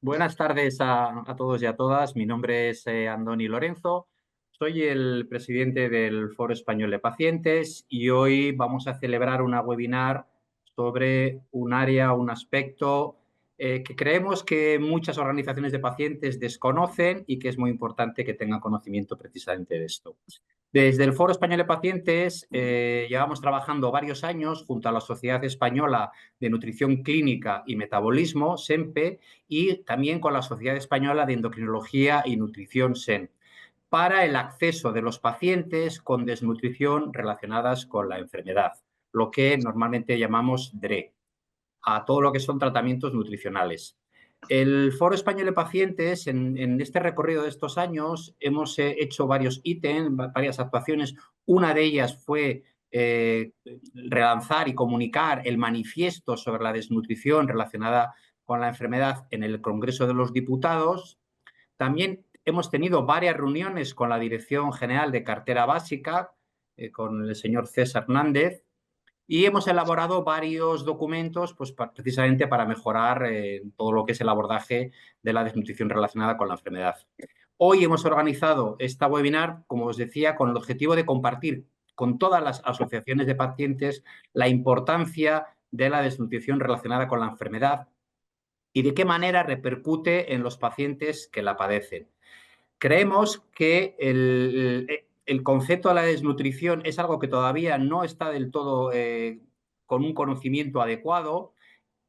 Buenas tardes a todos y a todas. Mi nombre es Andoni Lorenzo. Soy el presidente del Foro Español de Pacientes y hoy vamos a celebrar una webinar sobre un área, un aspecto que creemos que muchas organizaciones de pacientes desconocen y que es muy importante que tengan conocimiento precisamente de esto. Desde el Foro Español de Pacientes llevamos trabajando varios años junto a la Sociedad Española de Nutrición Clínica y Metabolismo, SEMPE, y también con la Sociedad Española de Endocrinología y Nutrición, SEN, para el acceso de los pacientes con desnutrición relacionadas con la enfermedad, lo que normalmente llamamos DRE, a todo lo que son tratamientos nutricionales. El Foro Español de Pacientes, en este recorrido de estos años, hemos hecho varios ítems, varias actuaciones. Una de ellas fue relanzar y comunicar el manifiesto sobre la desnutrición relacionada con la enfermedad en el Congreso de los Diputados. También hemos tenido varias reuniones con la Dirección General de Cartera Básica, con el señor César Hernández, y hemos elaborado varios documentos pues, precisamente para mejorar todo lo que es el abordaje de la desnutrición relacionada con la enfermedad. Hoy hemos organizado esta webinar, como os decía, con el objetivo de compartir con todas las asociaciones de pacientes la importancia de la desnutrición relacionada con la enfermedad y de qué manera repercute en los pacientes que la padecen. Creemos que el concepto de la desnutrición es algo que todavía no está del todo con un conocimiento adecuado.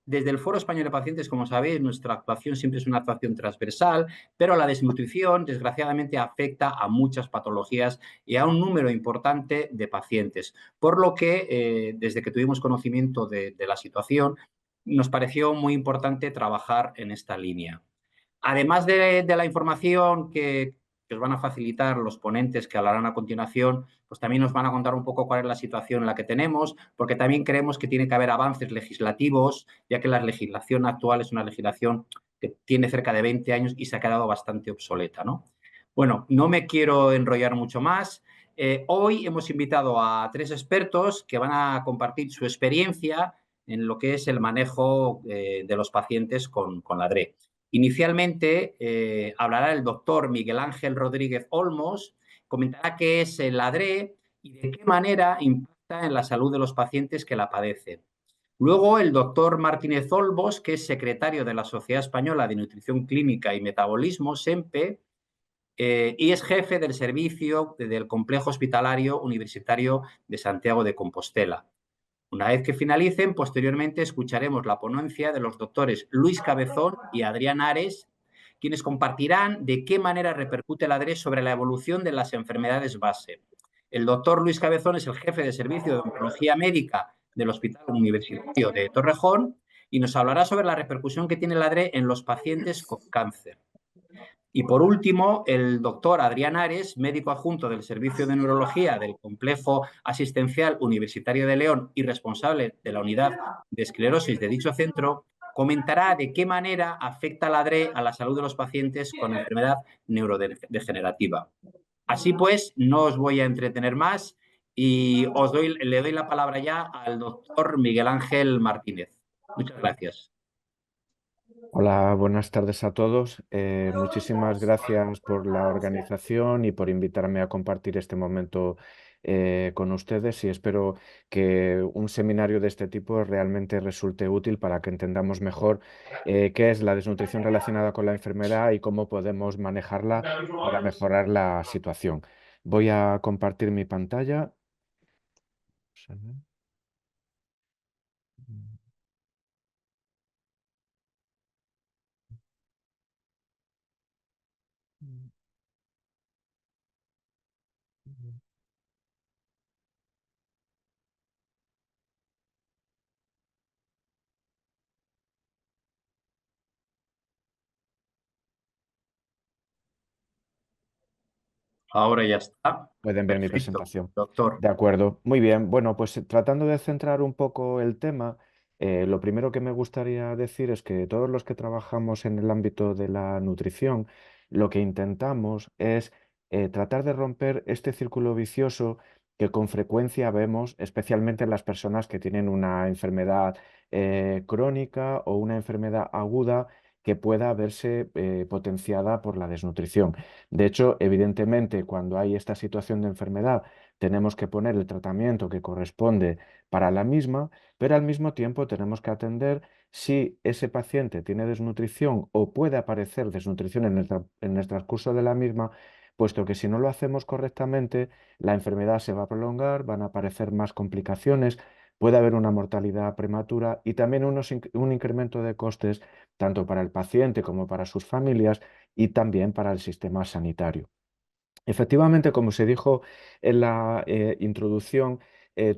Desde el Foro Español de Pacientes, como sabéis, nuestra actuación siempre es una actuación transversal, pero la desnutrición, desgraciadamente, afecta a muchas patologías y a un número importante de pacientes. Por lo que, desde que tuvimos conocimiento de la situación, nos pareció muy importante trabajar en esta línea. Además de la información que os van a facilitar los ponentes que hablarán a continuación, pues también nos van a contar un poco cuál es la situación en la que tenemos, porque también creemos que tiene que haber avances legislativos, ya que la legislación actual es una legislación que tiene cerca de 20 años y se ha quedado bastante obsoleta, ¿no? Bueno, no me quiero enrollar mucho más. Hoy hemos invitado a 3 expertos que van a compartir su experiencia en lo que es el manejo de los pacientes con la DRE. Inicialmente hablará el doctor Miguel Ángel Rodríguez Olmos, comentará qué es el ADRE y de qué manera impacta en la salud de los pacientes que la padecen. Luego el doctor Martínez Olmos, que es secretario de la Sociedad Española de Nutrición Clínica y Metabolismo, SEMPE, y es jefe del servicio del Complejo Hospitalario Universitario de Santiago de Compostela. Una vez que finalicen, posteriormente escucharemos la ponencia de los doctores Luis Cabezón y Adrián Ares, quienes compartirán de qué manera repercute el ADRE sobre la evolución de las enfermedades base. El doctor Luis Cabezón es el jefe de servicio de oncología médica del Hospital Universitario de Torrejón y nos hablará sobre la repercusión que tiene el ADRE en los pacientes con cáncer. Y por último, el doctor Adrián Ares, médico adjunto del Servicio de Neurología del Complejo Asistencial Universitario de León y responsable de la unidad de esclerosis de dicho centro, comentará de qué manera afecta la DRE a la salud de los pacientes con enfermedad neurodegenerativa. Así pues, no os voy a entretener más y le doy la palabra ya al doctor Miguel Ángel Martínez. Muchas gracias. Hola, buenas tardes a todos. Muchísimas gracias por la organización y por invitarme a compartir este momento con ustedes y espero que un seminario de este tipo realmente resulte útil para que entendamos mejor qué es la desnutrición relacionada con la enfermedad y cómo podemos manejarla para mejorar la situación. Voy a compartir mi pantalla. Ahora ya está. Pueden ver mi Perfecto, presentación. doctor. De acuerdo, muy bien. Bueno, pues tratando de centrar un poco el tema, lo primero que me gustaría decir es que todos los que trabajamos en el ámbito de la nutrición, lo que intentamos es tratar de romper este círculo vicioso que con frecuencia vemos, especialmente en las personas que tienen una enfermedad crónica o una enfermedad aguda que pueda verse potenciada por la desnutrición. De hecho, evidentemente, cuando hay esta situación de enfermedad, tenemos que poner el tratamiento que corresponde para la misma, pero al mismo tiempo tenemos que atender si ese paciente tiene desnutrición o puede aparecer desnutrición en el transcurso de la misma, puesto que si no lo hacemos correctamente, la enfermedad se va a prolongar, van a aparecer más complicaciones, puede haber una mortalidad prematura y también un incremento de costes tanto para el paciente como para sus familias y también para el sistema sanitario. Efectivamente, como se dijo en la introducción,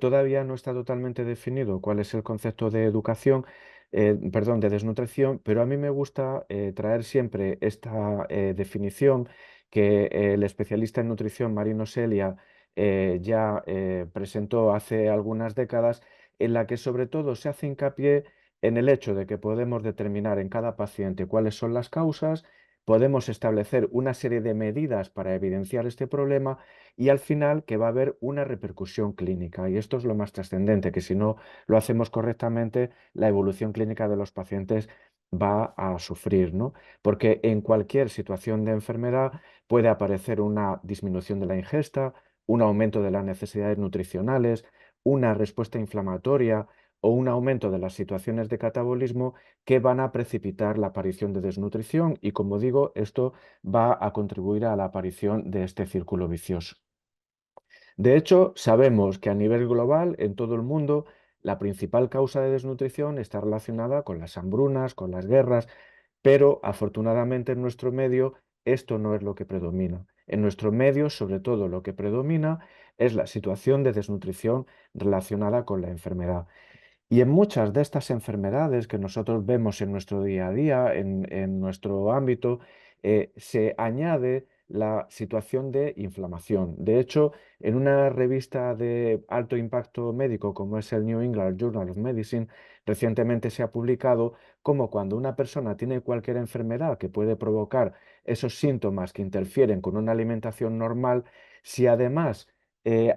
todavía no está totalmente definido cuál es el concepto de educación, perdón, de desnutrición, pero a mí me gusta traer siempre esta definición que el especialista en nutrición Marino Selia ya presentó hace algunas décadas, en la que sobre todo se hace hincapié en el hecho de que podemos determinar en cada paciente cuáles son las causas, podemos establecer una serie de medidas para evidenciar este problema y al final que va a haber una repercusión clínica. Y esto es lo más trascendente, que si no lo hacemos correctamente, la evolución clínica de los pacientes va a sufrir, ¿no? Porque en cualquier situación de enfermedad puede aparecer una disminución de la ingesta, un aumento de las necesidades nutricionales, una respuesta inflamatoria o un aumento de las situaciones de catabolismo que van a precipitar la aparición de desnutrición y, como digo, esto va a contribuir a la aparición de este círculo vicioso. De hecho, sabemos que a nivel global, en todo el mundo, la principal causa de desnutrición está relacionada con las hambrunas, con las guerras, pero afortunadamente en nuestro medio esto no es lo que predomina. En nuestro medio, sobre todo, lo que predomina es la situación de desnutrición relacionada con la enfermedad. Y en muchas de estas enfermedades que nosotros vemos en nuestro día a día, en nuestro ámbito, se añade la situación de inflamación. De hecho, en una revista de alto impacto médico como es el New England Journal of Medicine, recientemente se ha publicado cómo cuando una persona tiene cualquier enfermedad que puede provocar esos síntomas que interfieren con una alimentación normal, si además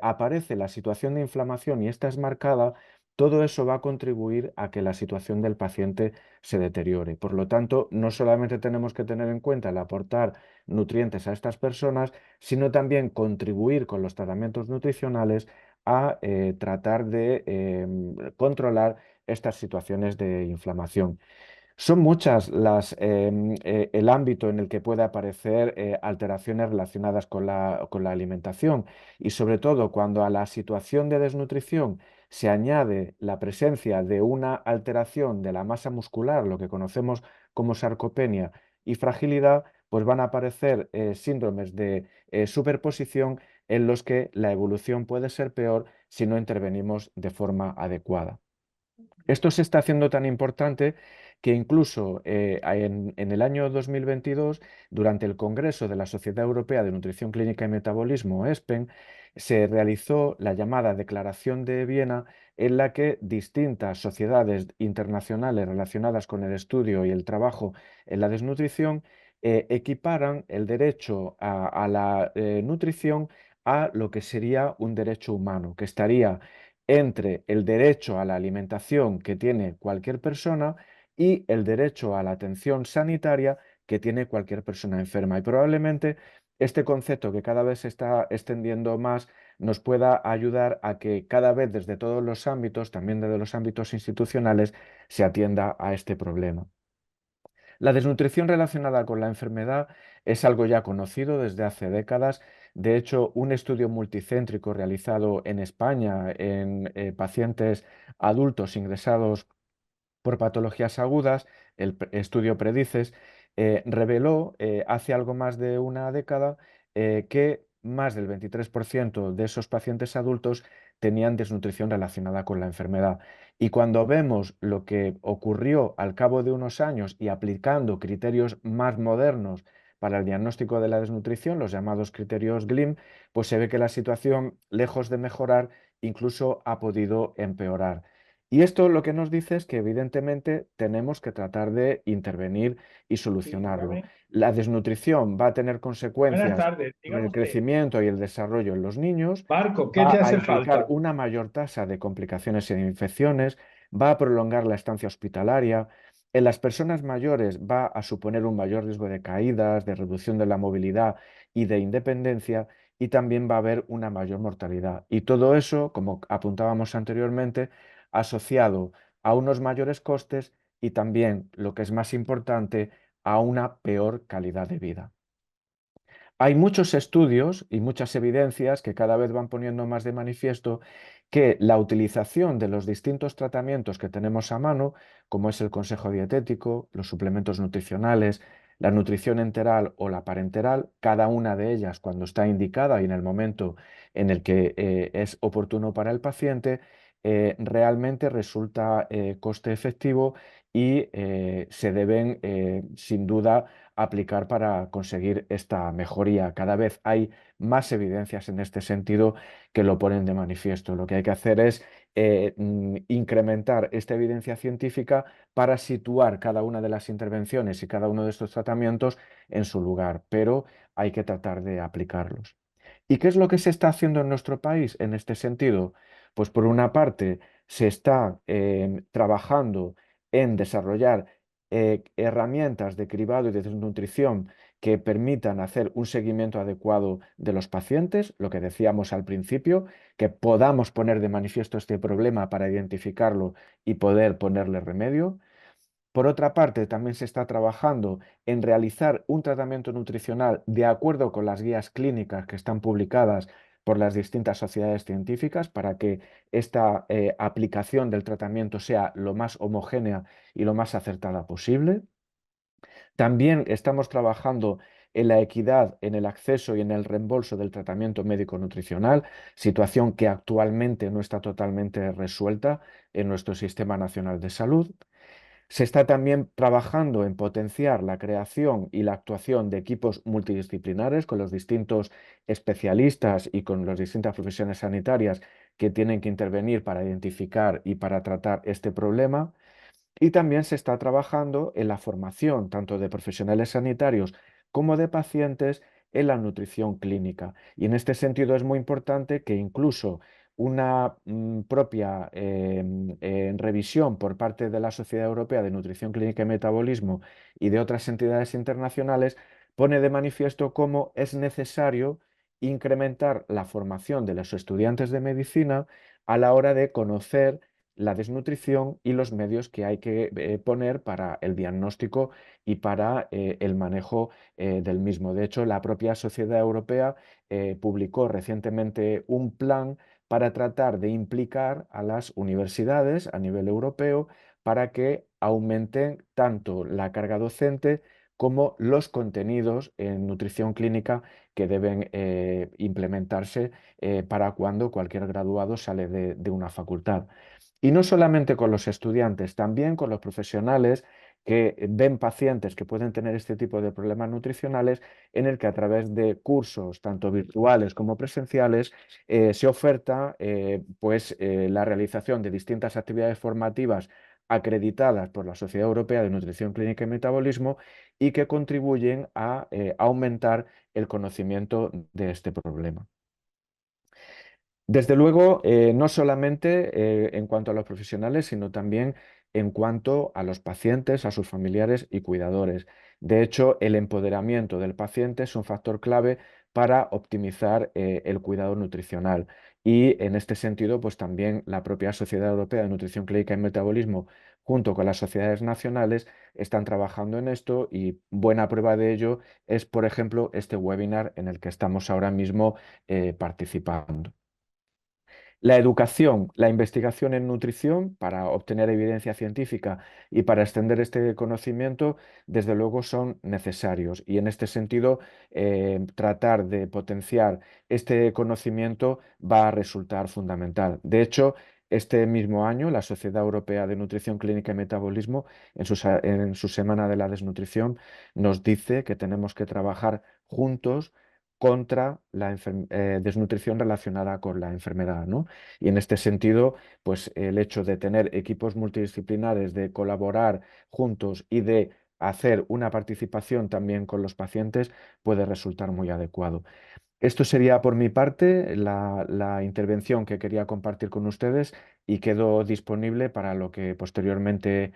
aparece la situación de inflamación y esta es marcada, todo eso va a contribuir a que la situación del paciente se deteriore. Por lo tanto, no solamente tenemos que tener en cuenta el aportar nutrientes a estas personas, sino también contribuir con los tratamientos nutricionales a tratar de controlar estas situaciones de inflamación. Son muchas el ámbito en el que puede aparecer alteraciones relacionadas con la alimentación y sobre todo cuando a la situación de desnutrición se añade la presencia de una alteración de la masa muscular, lo que conocemos como sarcopenia y fragilidad, pues van a aparecer síndromes de superposición en los que la evolución puede ser peor si no intervenimos de forma adecuada. Esto se está haciendo tan importante que incluso en el año 2022, durante el Congreso de la Sociedad Europea de Nutrición Clínica y Metabolismo, ESPEN, se realizó la llamada Declaración de Viena, en la que distintas sociedades internacionales relacionadas con el estudio y el trabajo en la desnutrición equiparan el derecho a la nutrición a lo que sería un derecho humano, que estaría entre el derecho a la alimentación que tiene cualquier persona y el derecho a la atención sanitaria que tiene cualquier persona enferma. Y probablemente este concepto que cada vez se está extendiendo más nos pueda ayudar a que cada vez desde todos los ámbitos, también desde los ámbitos institucionales, se atienda a este problema. La desnutrición relacionada con la enfermedad es algo ya conocido desde hace décadas. De hecho, un estudio multicéntrico realizado en España en pacientes adultos ingresados por patologías agudas, estudio Predices, reveló hace algo más de una década que más del 23% de esos pacientes adultos tenían desnutrición relacionada con la enfermedad. Y cuando vemos lo que ocurrió al cabo de unos años y aplicando criterios más modernos para el diagnóstico de la desnutrición, los llamados criterios GLIM, pues se ve que la situación, lejos de mejorar, incluso ha podido empeorar. Y esto lo que nos dice es que evidentemente tenemos que tratar de intervenir y Sí, solucionarlo. dígame. La desnutrición va a tener Buenas consecuencias tardes, en dígame el usted. crecimiento y el desarrollo en los niños, Marco, ¿qué va te a hace implicar falta? una mayor tasa de complicaciones y de infecciones, va a prolongar la estancia hospitalaria, En las personas mayores va a suponer un mayor riesgo de caídas, de reducción de la movilidad y de independencia, y también va a haber una mayor mortalidad. Y todo eso, como apuntábamos anteriormente, asociado a unos mayores costes y también, lo que es más importante, a una peor calidad de vida. Hay muchos estudios y muchas evidencias que cada vez van poniendo más de manifiesto que la utilización de los distintos tratamientos que tenemos a mano, como es el consejo dietético, los suplementos nutricionales, la nutrición enteral o la parenteral, cada una de ellas cuando está indicada y en el momento en el que es oportuno para el paciente, realmente resulta coste efectivo y se deben, sin duda, aplicar para conseguir esta mejoría. Cada vez hay más evidencias en este sentido que lo ponen de manifiesto. Lo que hay que hacer es incrementar esta evidencia científica para situar cada una de las intervenciones y cada uno de estos tratamientos en su lugar, pero hay que tratar de aplicarlos. ¿Y qué es lo que se está haciendo en nuestro país en este sentido? Pues por una parte se está trabajando en desarrollar herramientas de cribado y de desnutrición que permitan hacer un seguimiento adecuado de los pacientes, lo que decíamos al principio, que podamos poner de manifiesto este problema para identificarlo y poder ponerle remedio. Por otra parte, también se está trabajando en realizar un tratamiento nutricional de acuerdo con las guías clínicas que están publicadas por las distintas sociedades científicas para que esta aplicación del tratamiento sea lo más homogénea y lo más acertada posible. También estamos trabajando en la equidad en el acceso y en el reembolso del tratamiento médico-nutricional, situación que actualmente no está totalmente resuelta en nuestro Sistema Nacional de Salud. Se está también trabajando en potenciar la creación y la actuación de equipos multidisciplinares con los distintos especialistas y con las distintas profesiones sanitarias que tienen que intervenir para identificar y para tratar este problema. Y también se está trabajando en la formación tanto de profesionales sanitarios como de pacientes en la nutrición clínica. Y en este sentido es muy importante que incluso una propia revisión por parte de la Sociedad Europea de Nutrición Clínica y Metabolismo y de otras entidades internacionales pone de manifiesto cómo es necesario incrementar la formación de los estudiantes de medicina a la hora de conocer la desnutrición y los medios que hay que poner para el diagnóstico y para el manejo del mismo. De hecho, la propia Sociedad Europea publicó recientemente un plan para tratar de implicar a las universidades a nivel europeo para que aumenten tanto la carga docente como los contenidos en nutrición clínica que deben implementarse para cuando cualquier graduado sale de una facultad. Y no solamente con los estudiantes, también con los profesionales que ven pacientes que pueden tener este tipo de problemas nutricionales, en el que a través de cursos, tanto virtuales como presenciales, se oferta la realización de distintas actividades formativas acreditadas por la Sociedad Europea de Nutrición Clínica y Metabolismo y que contribuyen a aumentar el conocimiento de este problema. Desde luego, no solamente en cuanto a los profesionales, sino también en cuanto a los pacientes, a sus familiares y cuidadores. De hecho, el empoderamiento del paciente es un factor clave para optimizar el cuidado nutricional. Y en este sentido, pues también la propia Sociedad Europea de Nutrición Clínica y Metabolismo, junto con las sociedades nacionales, están trabajando en esto y buena prueba de ello es, por ejemplo, este webinar en el que estamos ahora mismo participando. La educación, la investigación en nutrición para obtener evidencia científica y para extender este conocimiento, desde luego son necesarios. Y en este sentido, tratar de potenciar este conocimiento va a resultar fundamental. De hecho, este mismo año, la Sociedad Europea de Nutrición Clínica y Metabolismo, en su Semana de la Desnutrición, nos dice que tenemos que trabajar juntos contra la desnutrición relacionada con la enfermedad, ¿no? Y en este sentido, pues el hecho de tener equipos multidisciplinares, de colaborar juntos y de hacer una participación también con los pacientes puede resultar muy adecuado. Esto sería por mi parte la intervención que quería compartir con ustedes y quedo disponible para lo que posteriormente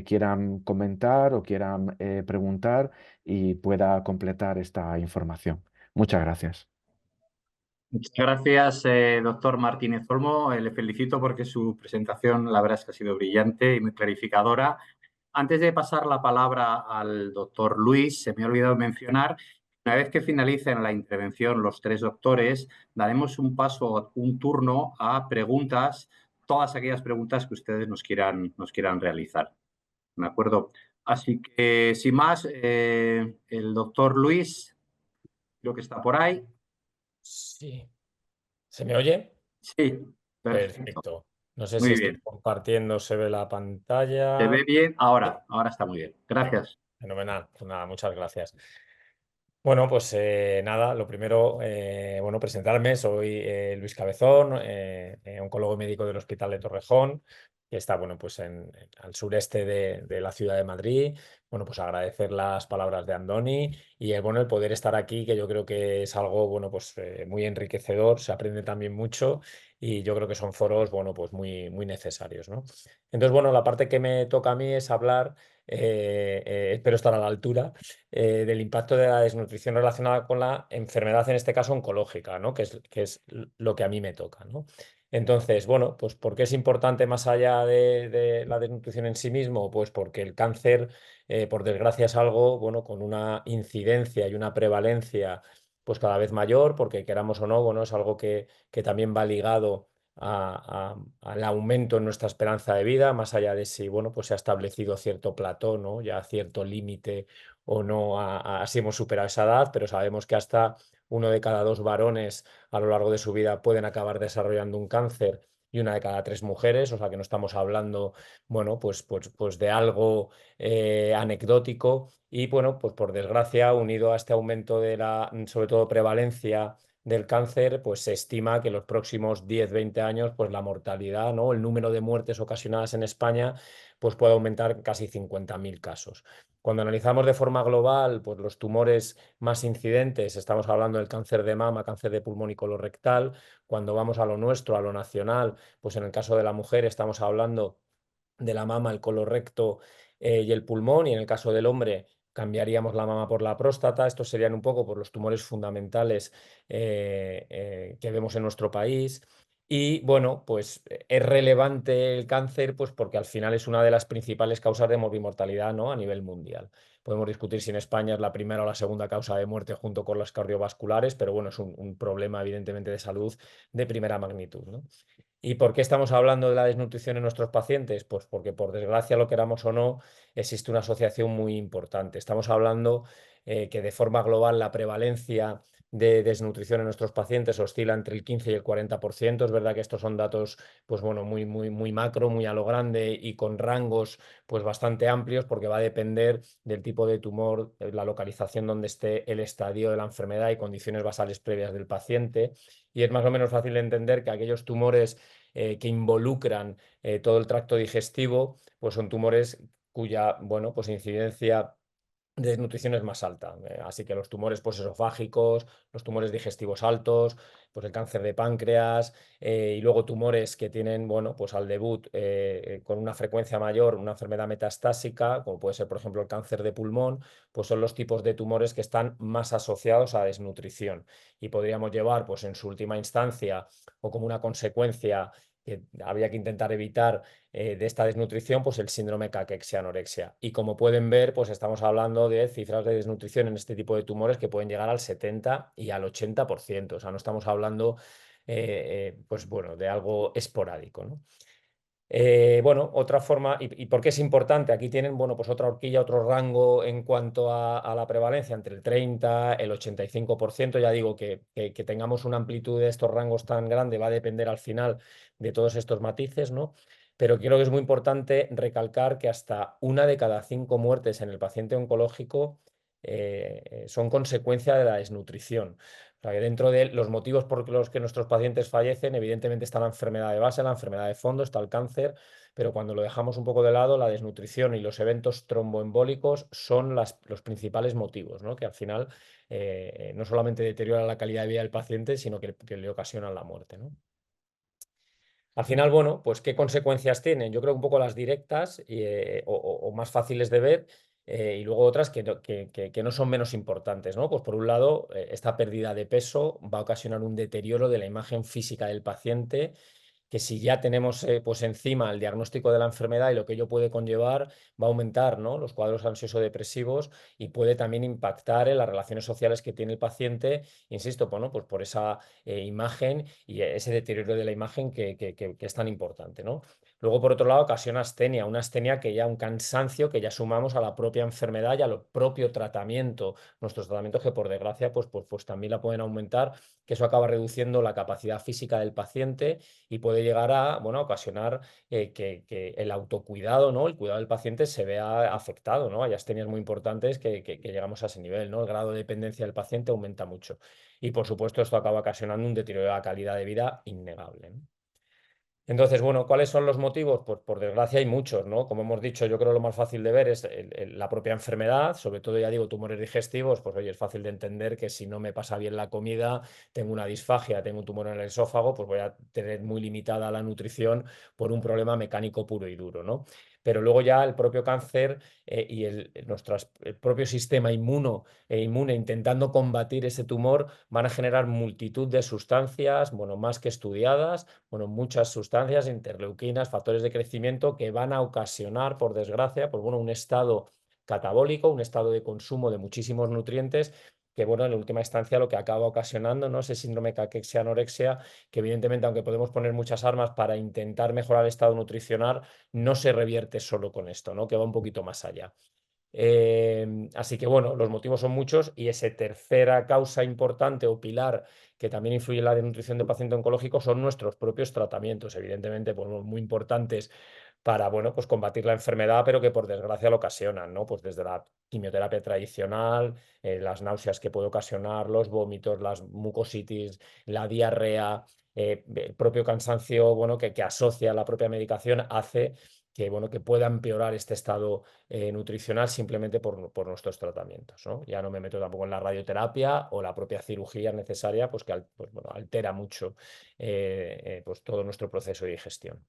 quieran comentar o quieran preguntar y pueda completar esta información. Muchas gracias. Muchas gracias, doctor Martínez Olmo. Le felicito porque su presentación, la verdad es que ha sido brillante y muy clarificadora. Antes de pasar la palabra al doctor Luis, se me ha olvidado mencionar, una vez que finalicen la intervención los tres doctores, daremos un paso, un turno a preguntas, todas aquellas preguntas que ustedes nos quieran realizar. ¿De acuerdo? Así que, sin más, el doctor Luis, creo que está por ahí. Sí. ¿Se me oye? Sí, perfecto. Perfecto. No sé si Muy estoy bien. compartiendo, se ve la ¿Se pantalla. ve bien? Ahora está muy bien. Gracias. Fenomenal. Pues nada, muchas gracias. Bueno, pues nada, lo primero, bueno, presentarme. Soy Luis Cabezón, oncólogo y médico del Hospital de Torrejón, que está, bueno, pues al sureste de la ciudad de Madrid. Bueno, pues agradecer las palabras de Andoni y bueno, el poder estar aquí, que yo creo que es algo, bueno, pues muy enriquecedor, se aprende también mucho y yo creo que son foros, bueno, pues muy, muy necesarios, ¿no? Entonces, bueno, la parte que me toca a mí es hablar, espero estar a la altura del impacto de la desnutrición relacionada con la enfermedad, en este caso oncológica, ¿no? Que es lo que a mí me toca, ¿no? Entonces, bueno, pues ¿por qué es importante más allá de la desnutrición en sí mismo? Pues porque el cáncer, por desgracia, es algo, bueno, con una incidencia y una prevalencia pues cada vez mayor, porque queramos o no, bueno, es algo que también va ligado al aumento en nuestra esperanza de vida, más allá de si, bueno, pues se ha establecido cierto plató, ¿no? Ya cierto límite o no, si hemos superado esa edad, pero sabemos que hasta uno de cada dos varones a lo largo de su vida pueden acabar desarrollando un cáncer y una de cada tres mujeres, o sea que no estamos hablando, bueno, pues de algo anecdótico y, bueno, pues por desgracia, unido a este aumento de la, sobre todo, prevalencia del cáncer, pues se estima que en los próximos 10-20 años, pues la mortalidad, ¿no? El número de muertes ocasionadas en España, pues puede aumentar casi 50.000 casos. Cuando analizamos de forma global, pues los tumores más incidentes, estamos hablando del cáncer de mama, cáncer de pulmón y colorectal. Cuando vamos a lo nuestro, a lo nacional, pues en el caso de la mujer estamos hablando de la mama, el colorecto y el pulmón, y en el caso del hombre cambiaríamos la mama por la próstata. Estos serían un poco por los tumores fundamentales que vemos en nuestro país. Y bueno, pues es relevante el cáncer, pues porque al final es una de las principales causas de morbimortalidad, ¿no? A nivel mundial. Podemos discutir si en España es la primera o la segunda causa de muerte junto con las cardiovasculares, pero bueno, es un problema evidentemente de salud de primera magnitud, ¿no? ¿Y por qué estamos hablando de la desnutrición en nuestros pacientes? Pues porque, por desgracia, lo queramos o no, existe una asociación muy importante. Estamos hablando que de forma global la prevalencia de desnutrición en nuestros pacientes oscila entre el 15 y el 40%. Es verdad que estos son datos, pues bueno, muy, muy, muy macro, muy a lo grande y con rangos pues bastante amplios porque va a depender del tipo de tumor, la localización donde esté, el estadio de la enfermedad y condiciones basales previas del paciente. Y es más o menos fácil de entender que aquellos tumores que involucran todo el tracto digestivo, pues son tumores cuya, bueno, pues incidencia de desnutrición es más alta. Así que los tumores pues, esofágicos, los tumores digestivos altos, pues el cáncer de páncreas y luego tumores que tienen, bueno, pues al debut con una frecuencia mayor, una enfermedad metastásica, como puede ser, por ejemplo, el cáncer de pulmón, pues son los tipos de tumores que están más asociados a desnutrición. Y podríamos llevar, pues en su última instancia o como una consecuencia que habría que intentar evitar de esta desnutrición, pues el síndrome caquexia-anorexia. Y como pueden ver, pues estamos hablando de cifras de desnutrición en este tipo de tumores que pueden llegar al 70 y al 80%. O sea, no estamos hablando, pues bueno, de algo esporádico, ¿no? Bueno, otra forma, y por qué es importante, aquí tienen, bueno, pues otra horquilla, otro rango en cuanto a la prevalencia, entre el 30, el 85%. Ya digo que tengamos una amplitud de estos rangos tan grande va a depender al final de todos estos matices, ¿no? Pero creo que es muy importante recalcar que hasta una de cada cinco muertes en el paciente oncológico son consecuencia de la desnutrición. O sea, que dentro de los motivos por los que nuestros pacientes fallecen, evidentemente está la enfermedad de base, la enfermedad de fondo, está el cáncer, pero cuando lo dejamos un poco de lado, la desnutrición y los eventos tromboembólicos son los principales motivos, ¿no? Que al final no solamente deterioran la calidad de vida del paciente, sino que le ocasionan la muerte, ¿no? Al final, bueno, pues ¿qué consecuencias tienen? Yo creo que un poco las directas o más fáciles de ver, y luego otras que no son menos importantes, ¿no? Pues por un lado, esta pérdida de peso va a ocasionar un deterioro de la imagen física del paciente, que si ya tenemos pues encima el diagnóstico de la enfermedad y lo que ello puede conllevar, va a aumentar, ¿no?, los cuadros ansioso-depresivos y puede también impactar en las relaciones sociales que tiene el paciente, insisto, bueno, pues por esa imagen y ese deterioro de la imagen que es tan importante, ¿no? Luego, por otro lado, ocasiona astenia, una astenia que ya un cansancio que ya sumamos a la propia enfermedad y al propio tratamiento, nuestros tratamientos que por desgracia pues también la pueden aumentar, que eso acaba reduciendo la capacidad física del paciente y puede llegar a, bueno, a ocasionar que el autocuidado, ¿no?, el cuidado del paciente se vea afectado, ¿no? Hay astenias muy importantes que llegamos a ese nivel, ¿no? El grado de dependencia del paciente aumenta mucho. Y por supuesto esto acaba ocasionando un deterioro de la calidad de vida innegable, ¿no? Entonces, bueno, ¿cuáles son los motivos? Pues por desgracia hay muchos, ¿no? Como hemos dicho, yo creo que lo más fácil de ver es la propia enfermedad, sobre todo, ya digo, tumores digestivos, pues oye, es fácil de entender que si no me pasa bien la comida, tengo una disfagia, tengo un tumor en el esófago, pues voy a tener muy limitada la nutrición por un problema mecánico puro y duro, ¿no? Pero luego ya el propio cáncer y el propio sistema inmune intentando combatir ese tumor van a generar multitud de sustancias, bueno, más que estudiadas, bueno, muchas sustancias, interleuquinas, factores de crecimiento que van a ocasionar, por desgracia, pues bueno, un estado catabólico, un estado de consumo de muchísimos nutrientes que, bueno, en última instancia lo que acaba ocasionando, ¿no?, ese síndrome caquexia-anorexia, que evidentemente, aunque podemos poner muchas armas para intentar mejorar el estado nutricional, no se revierte solo con esto, ¿no?, que va un poquito más allá. Así que bueno, los motivos son muchos y esa tercera causa importante o pilar que también influye en la desnutrición del paciente oncológico son nuestros propios tratamientos, evidentemente pues, muy importantes para, bueno, pues combatir la enfermedad, pero que por desgracia lo ocasionan, ¿no? Pues desde la quimioterapia tradicional, las náuseas que puede ocasionar, los vómitos, las mucositis, la diarrea, el propio cansancio, bueno, que asocia la propia medicación hace que, bueno, que pueda empeorar este estado nutricional simplemente por nuestros tratamientos, ¿no? Ya no me meto tampoco en la radioterapia o la propia cirugía necesaria, pues que pues, bueno, altera mucho pues todo nuestro proceso de digestión.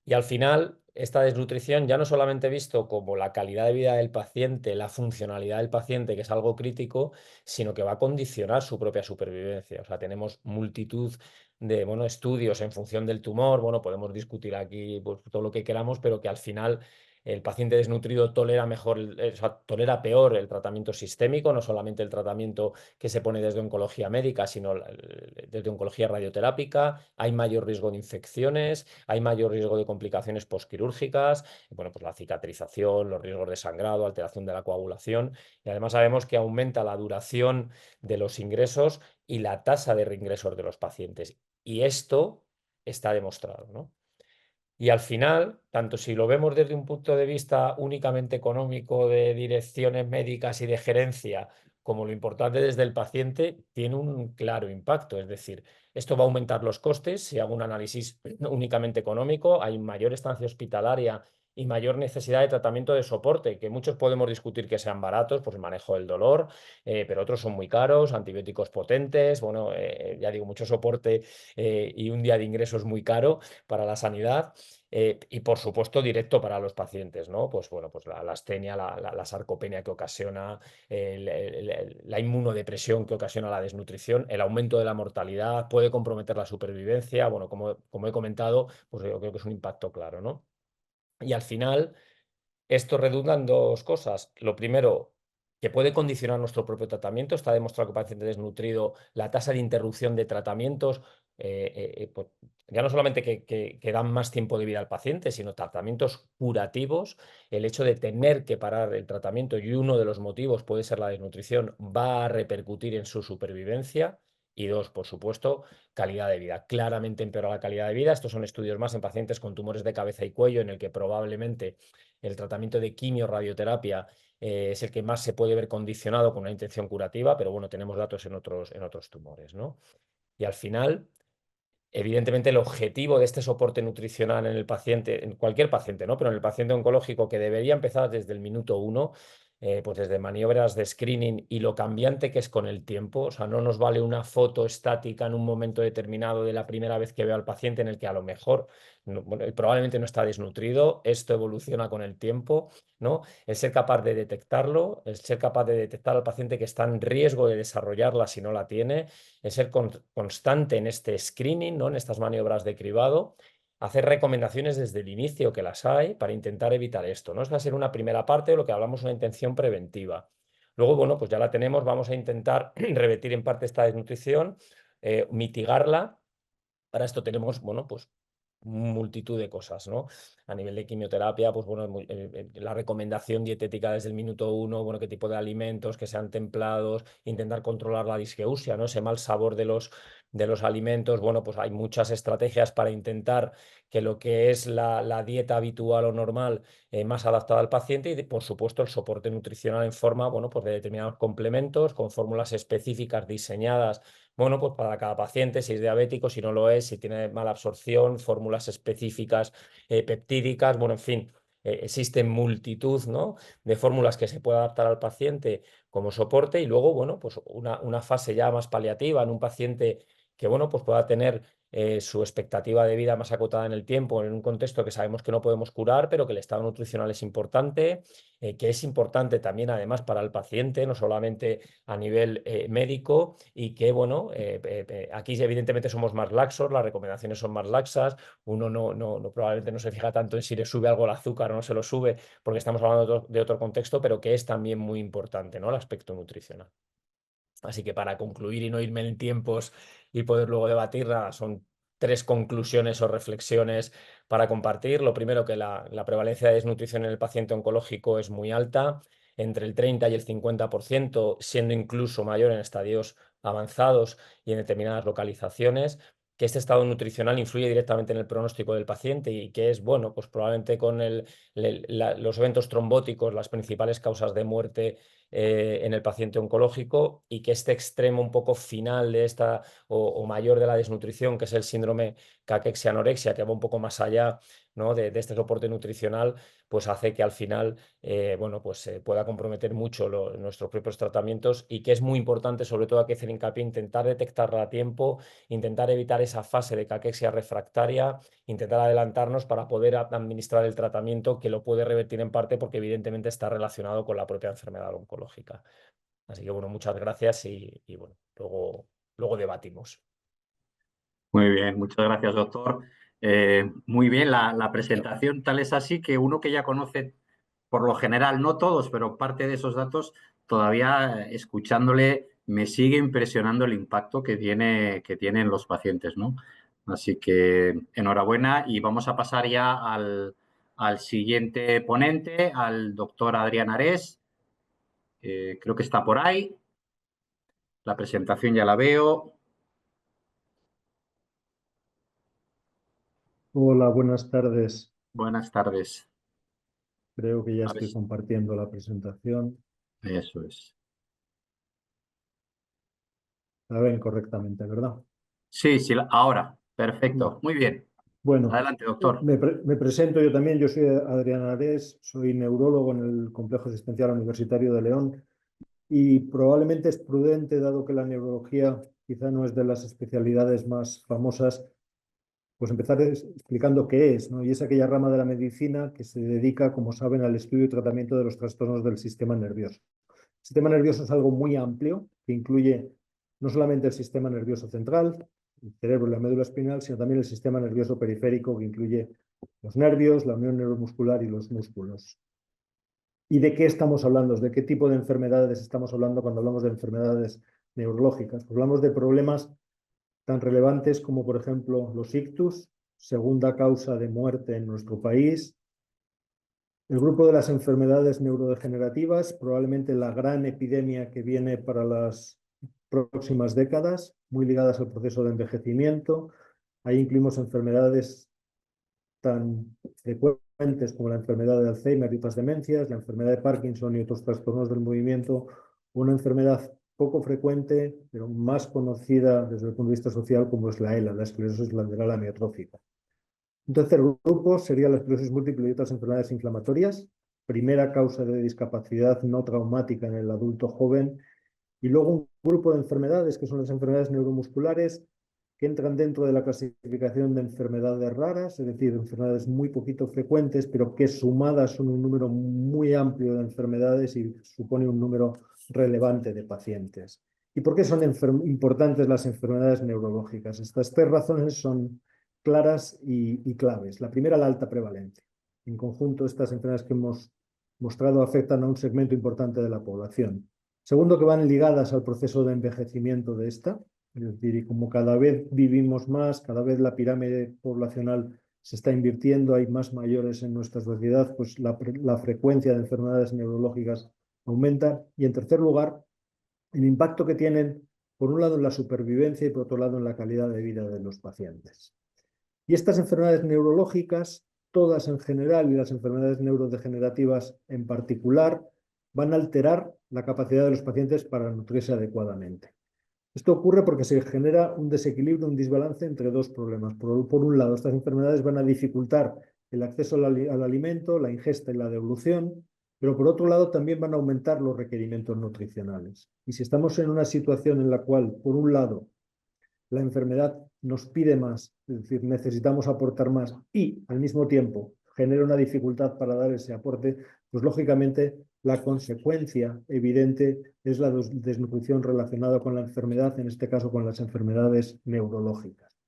Y al final, esta desnutrición ya no solamente visto como la calidad de vida del paciente, la funcionalidad del paciente, que es algo crítico, sino que va a condicionar su propia supervivencia. O sea, tenemos multitud de, bueno, estudios en función del tumor, bueno, podemos discutir aquí pues, todo lo que queramos, pero que al final el paciente desnutrido tolera mejor, o sea, tolera peor el tratamiento sistémico, no solamente el tratamiento que se pone desde oncología médica, sino desde oncología radioterápica, hay mayor riesgo de infecciones, hay mayor riesgo de complicaciones postquirúrgicas, bueno, pues la cicatrización, los riesgos de sangrado, alteración de la coagulación, y además sabemos que aumenta la duración de los ingresos y la tasa de reingresos de los pacientes. Y esto está demostrado, ¿no? Y al final, tanto si lo vemos desde un punto de vista únicamente económico de direcciones médicas y de gerencia, como lo importante desde el paciente, tiene un claro impacto. Es decir, esto va a aumentar los costes. Si hago un análisis únicamente económico, hay mayor estancia hospitalaria y mayor necesidad de tratamiento de soporte, que muchos podemos discutir que sean baratos, pues el manejo del dolor, pero otros son muy caros, antibióticos potentes, bueno, ya digo, mucho soporte y un día de ingresos muy caro para la sanidad. Y por supuesto directo para los pacientes, ¿no? Pues bueno, pues la astenia, la sarcopenia que ocasiona, la inmunodepresión que ocasiona la desnutrición, el aumento de la mortalidad, puede comprometer la supervivencia. Bueno, como he comentado, pues yo creo que es un impacto claro, ¿no? Y al final, esto redunda en dos cosas. Lo primero, que puede condicionar nuestro propio tratamiento. Está demostrado que el paciente desnutrido, la tasa de interrupción de tratamientos, pues, ya no solamente que dan más tiempo de vida al paciente, sino tratamientos curativos. El hecho de tener que parar el tratamiento, y uno de los motivos puede ser la desnutrición, va a repercutir en su supervivencia. Y dos, por supuesto, calidad de vida. Claramente empeora la calidad de vida. Estos son estudios más en pacientes con tumores de cabeza y cuello, en el que probablemente el tratamiento de quimio, radioterapia es el que más se puede ver condicionado con una intención curativa, pero bueno, tenemos datos en otros tumores, ¿no? Y al final, evidentemente, el objetivo de este soporte nutricional en el paciente, en cualquier paciente, ¿no? Pero en el paciente oncológico, que debería empezar desde el minuto 1, pues desde maniobras de screening y lo cambiante que es con el tiempo. O sea, no nos vale una foto estática en un momento determinado de la primera vez que veo al paciente, en el que a lo mejor bueno, probablemente no está desnutrido. Esto evoluciona con el tiempo, ¿no? El ser capaz de detectarlo, el ser capaz de detectar al paciente que está en riesgo de desarrollarla si no la tiene, el ser constante en este screening, ¿no? En estas maniobras de cribado, hacer recomendaciones desde el inicio, que las hay, para intentar evitar esto, ¿no? Esta va a ser una primera parte de lo que hablamos, una intención preventiva. Luego, bueno, pues ya la tenemos, vamos a intentar revertir en parte esta desnutrición, mitigarla. Para esto tenemos, bueno, pues multitud de cosas, ¿no? A nivel de quimioterapia, pues bueno, la recomendación dietética desde el minuto 1, bueno, qué tipo de alimentos, que sean templados, intentar controlar la disgeusia, ¿no? Ese mal sabor de los alimentos. Bueno, pues hay muchas estrategias para intentar que lo que es la dieta habitual o normal, más adaptada al paciente, y por supuesto el soporte nutricional en forma, bueno, pues de determinados complementos con fórmulas específicas diseñadas, bueno, pues para cada paciente, si es diabético, si no lo es, si tiene mala absorción, fórmulas específicas, peptídicas, bueno, en fin, existen multitud, ¿no? De fórmulas que se puede adaptar al paciente como soporte, y luego, bueno, pues una fase ya más paliativa en un paciente que, bueno, pues pueda tener su expectativa de vida más acotada en el tiempo, en un contexto que sabemos que no podemos curar, pero que el estado nutricional es importante, que es importante también además para el paciente, no solamente a nivel médico, y que, bueno, aquí evidentemente somos más laxos, las recomendaciones son más laxas, uno probablemente no se fija tanto en si le sube algo el azúcar o no se lo sube, porque estamos hablando de otro contexto, pero que es también muy importante, ¿no? El aspecto nutricional. Así que, para concluir y no irme en tiempos y poder luego debatirla, son 3 conclusiones o reflexiones para compartir. Lo primero, que la prevalencia de desnutrición en el paciente oncológico es muy alta, entre el 30 y el 50%, siendo incluso mayor en estadios avanzados y en determinadas localizaciones. Que este estado nutricional influye directamente en el pronóstico del paciente, y que es, bueno, pues probablemente con los eventos trombóticos las principales causas de muerte en el paciente oncológico, y que este extremo un poco final de esta o mayor de la desnutrición, que es el síndrome caquexia-anorexia, que va un poco más allá, ¿no? de este soporte nutricional, pues hace que al final, bueno, pues se pueda comprometer mucho nuestros propios tratamientos, y que es muy importante, sobre todo, hay que hacer hincapié, intentar detectarla a tiempo, intentar evitar esa fase de caquexia refractaria, intentar adelantarnos para poder administrar el tratamiento, que lo puede revertir en parte, porque evidentemente está relacionado con la propia enfermedad oncológica. Así que, bueno, muchas gracias, y bueno, luego debatimos. Muy bien, muchas gracias, doctor. Muy bien, la presentación tal es así que uno que ya conoce, por lo general, no todos, pero parte de esos datos, todavía escuchándole me sigue impresionando el impacto que tiene en los pacientes, ¿no? Así que enhorabuena, y vamos a pasar ya al siguiente ponente, al doctor Adrián Ares. Creo que está por ahí. La presentación ya la veo. Hola, buenas tardes. Buenas tardes. Creo que ya A ver estoy si compartiendo la presentación. eso es. La ven correctamente, ¿verdad? Sí, sí, ahora. Perfecto. Muy bien. Bueno, Adelante, doctor. me presento yo también. Yo soy Adrián Ares, soy neurólogo en el Complejo Asistencial Universitario de León, y probablemente es prudente, dado que la neurología quizá no es de las especialidades más famosas, pues empezar explicando qué es, ¿no? Y es aquella rama de la medicina que se dedica, como saben, al estudio y tratamiento de los trastornos del sistema nervioso. El sistema nervioso es algo muy amplio que incluye no solamente el sistema nervioso central, el cerebro y la médula espinal, sino también el sistema nervioso periférico, que incluye los nervios, la unión neuromuscular y los músculos. ¿Y de qué estamos hablando? ¿De qué tipo de enfermedades estamos hablando cuando hablamos de enfermedades neurológicas? Pues hablamos de problemas tan relevantes como, por ejemplo, los ictus, segunda causa de muerte en nuestro país. El grupo de las enfermedades neurodegenerativas, probablemente la gran epidemia que viene para las próximas décadas, muy ligadas al proceso de envejecimiento. Ahí incluimos enfermedades tan frecuentes como la enfermedad de Alzheimer y otras demencias, la enfermedad de Parkinson y otros trastornos del movimiento, una enfermedad poco frecuente, pero más conocida desde el punto de vista social, como es la ELA, la esclerosis lateral amiotrófica. Un tercer grupo sería la esclerosis múltiple y otras enfermedades inflamatorias, primera causa de discapacidad no traumática en el adulto joven, y luego un grupo de enfermedades que son las enfermedades neuromusculares, que entran dentro de la clasificación de enfermedades raras, es decir, enfermedades muy poquito frecuentes, pero que sumadas son un número muy amplio de enfermedades y supone un número relevante de pacientes. ¿Y por qué son importantes las enfermedades neurológicas? Estas tres razones son claras y claves. La primera, la alta prevalencia. En conjunto, estas enfermedades que hemos mostrado afectan a un segmento importante de la población. Segundo, que van ligadas al proceso de envejecimiento de esta, es decir, y como cada vez vivimos más, cada vez la pirámide poblacional se está invirtiendo, hay más mayores en nuestra sociedad, pues la frecuencia de enfermedades neurológicas aumenta. Y en tercer lugar, el impacto que tienen, por un lado, en la supervivencia y por otro lado, en la calidad de vida de los pacientes. Y estas enfermedades neurológicas, todas en general y las enfermedades neurodegenerativas en particular, van a alterar la capacidad de los pacientes para nutrirse adecuadamente. Esto ocurre porque se genera un desequilibrio, un desbalance entre dos problemas. Por un lado, estas enfermedades van a dificultar el acceso al alimento, la ingesta y la devolución, pero por otro lado también van a aumentar los requerimientos nutricionales. Y si estamos en una situación en la cual, por un lado, la enfermedad nos pide más, es decir, necesitamos aportar más y al mismo tiempo genera una dificultad para dar ese aporte, pues lógicamente la consecuencia evidente es la desnutrición relacionada con la enfermedad, en este caso con las enfermedades neurológicas.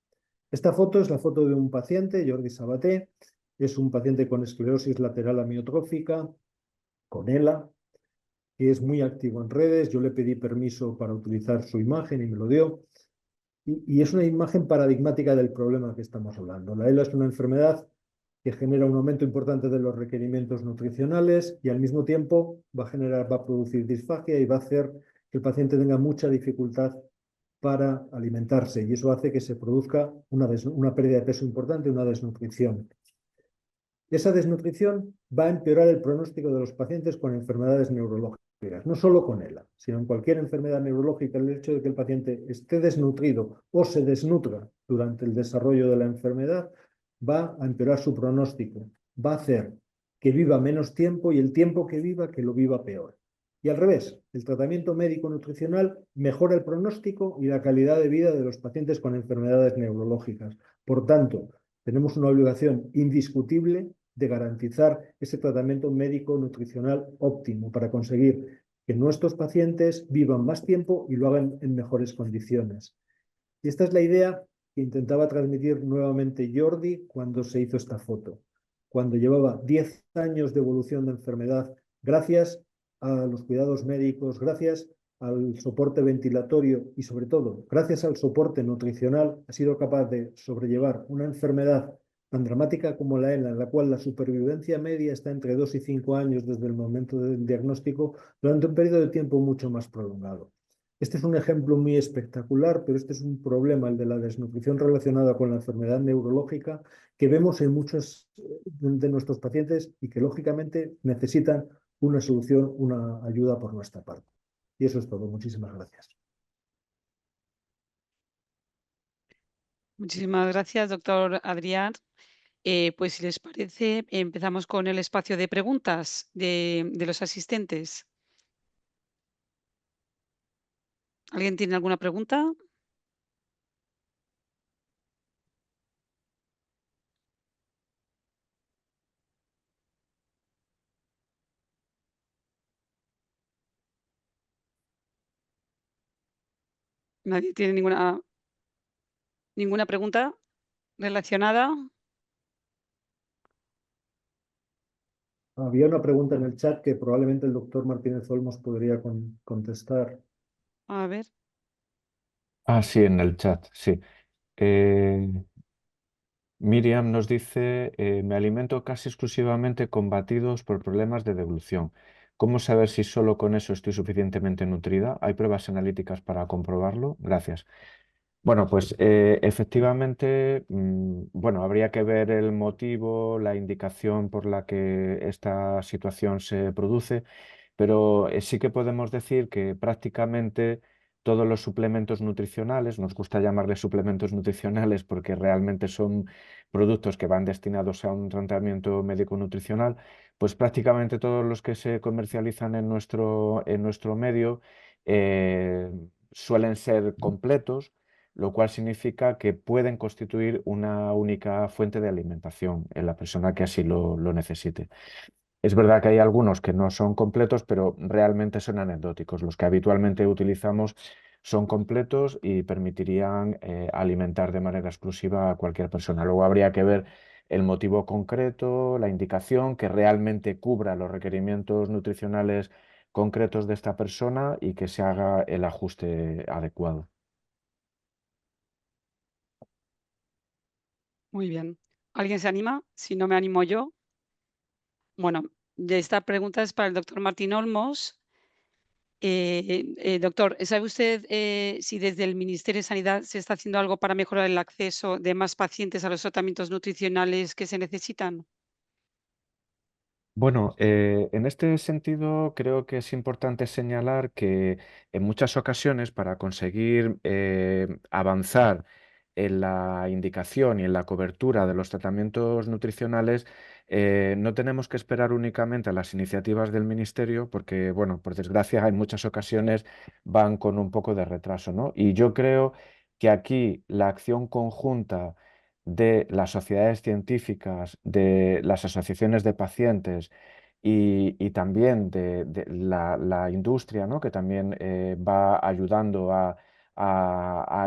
Esta foto es la foto de un paciente, Jordi Sabaté, es un paciente con esclerosis lateral amiotrófica, con ELA, que es muy activo en redes. Yo le pedí permiso para utilizar su imagen y me lo dio. Y es una imagen paradigmática del problema que estamos hablando. La ELA es una enfermedad que genera un aumento importante de los requerimientos nutricionales y al mismo tiempo va a producir disfagia y va a hacer que el paciente tenga mucha dificultad para alimentarse y eso hace que se produzca una pérdida de peso importante, una desnutrición. Esa desnutrición va a empeorar el pronóstico de los pacientes con enfermedades neurológicas, no solo con ELA, sino en cualquier enfermedad neurológica. El hecho de que el paciente esté desnutrido o se desnutra durante el desarrollo de la enfermedad va a empeorar su pronóstico, va a hacer que viva menos tiempo y el tiempo que lo viva peor. Y al revés, el tratamiento médico-nutricional mejora el pronóstico y la calidad de vida de los pacientes con enfermedades neurológicas. Por tanto, tenemos una obligación indiscutible de garantizar ese tratamiento médico-nutricional óptimo para conseguir que nuestros pacientes vivan más tiempo y lo hagan en mejores condiciones. Y esta es la idea que intentaba transmitir nuevamente Jordi cuando se hizo esta foto. Cuando llevaba 10 años de evolución de enfermedad, gracias a los cuidados médicos, gracias al soporte ventilatorio y sobre todo, gracias al soporte nutricional, ha sido capaz de sobrellevar una enfermedad tan dramática como la ELA, en la cual la supervivencia media está entre 2 y 5 años desde el momento del diagnóstico, durante un periodo de tiempo mucho más prolongado. Este es un ejemplo muy espectacular, pero este es un problema, el de la desnutrición relacionada con la enfermedad neurológica, que vemos en muchos de nuestros pacientes y que lógicamente necesitan una solución, una ayuda por nuestra parte. Y eso es todo. Muchísimas gracias. Muchísimas gracias, doctor Adrián. Pues si les parece, empezamos con el espacio de preguntas de los asistentes. ¿Alguien tiene alguna pregunta? ¿Nadie tiene ninguna pregunta relacionada? Había una pregunta en el chat que probablemente el doctor Martínez Olmos podría contestar. A ver. Sí, en el chat, sí. Miriam nos dice, me alimento casi exclusivamente con batidos por problemas de deglución. ¿Cómo saber si solo con eso estoy suficientemente nutrida? ¿Hay pruebas analíticas para comprobarlo? Gracias. Bueno, pues efectivamente, bueno, habría que ver el motivo, la indicación por la que esta situación se produce, pero sí que podemos decir que prácticamente todos los suplementos nutricionales, nos gusta llamarles suplementos nutricionales porque realmente son productos que van destinados a un tratamiento médico-nutricional, pues prácticamente todos los que se comercializan en nuestro medio suelen ser completos, lo cual significa que pueden constituir una única fuente de alimentación en la persona que así lo necesite. Es verdad que hay algunos que no son completos, pero realmente son anecdóticos. Los que habitualmente utilizamos son completos y permitirían alimentar de manera exclusiva a cualquier persona. Luego habría que ver el motivo concreto, la indicación que realmente cubra los requerimientos nutricionales concretos de esta persona y que se haga el ajuste adecuado. Muy bien. ¿Alguien se anima? Si no me animo yo. Bueno, de esta pregunta es para el doctor Martín Olmos. Doctor, ¿sabe usted si desde el Ministerio de Sanidad se está haciendo algo para mejorar el acceso de más pacientes a los tratamientos nutricionales que se necesitan? Bueno, en este sentido creo que es importante señalar que en muchas ocasiones para conseguir avanzar en la indicación y en la cobertura de los tratamientos nutricionales, no tenemos que esperar únicamente a las iniciativas del Ministerio, porque, bueno, por desgracia en muchas ocasiones van con un poco de retraso, ¿no? Y yo creo que aquí la acción conjunta de las sociedades científicas, de las asociaciones de pacientes y también de la industria, ¿no? Que también va ayudando a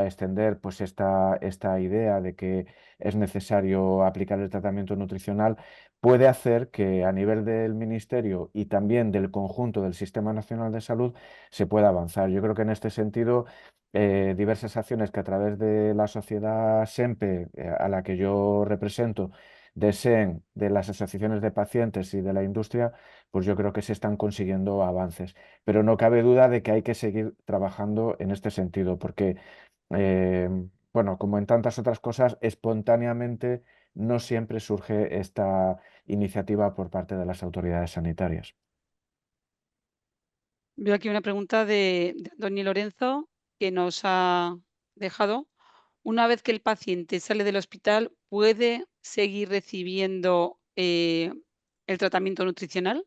extender pues, esta idea de que es necesario aplicar el tratamiento nutricional, puede hacer que a nivel del Ministerio y también del conjunto del Sistema Nacional de Salud se pueda avanzar. Yo creo que en este sentido diversas acciones que a través de la sociedad SEMPE, a la que yo represento, de SEN, de las asociaciones de pacientes y de la industria, pues yo creo que se están consiguiendo avances. Pero no cabe duda de que hay que seguir trabajando en este sentido, porque, eh, bueno, como en tantas otras cosas, espontáneamente no siempre surge esta iniciativa por parte de las autoridades sanitarias. Veo aquí una pregunta de Antonio Lorenzo que nos ha dejado. Una vez que el paciente sale del hospital, ¿puede seguir recibiendo el tratamiento nutricional?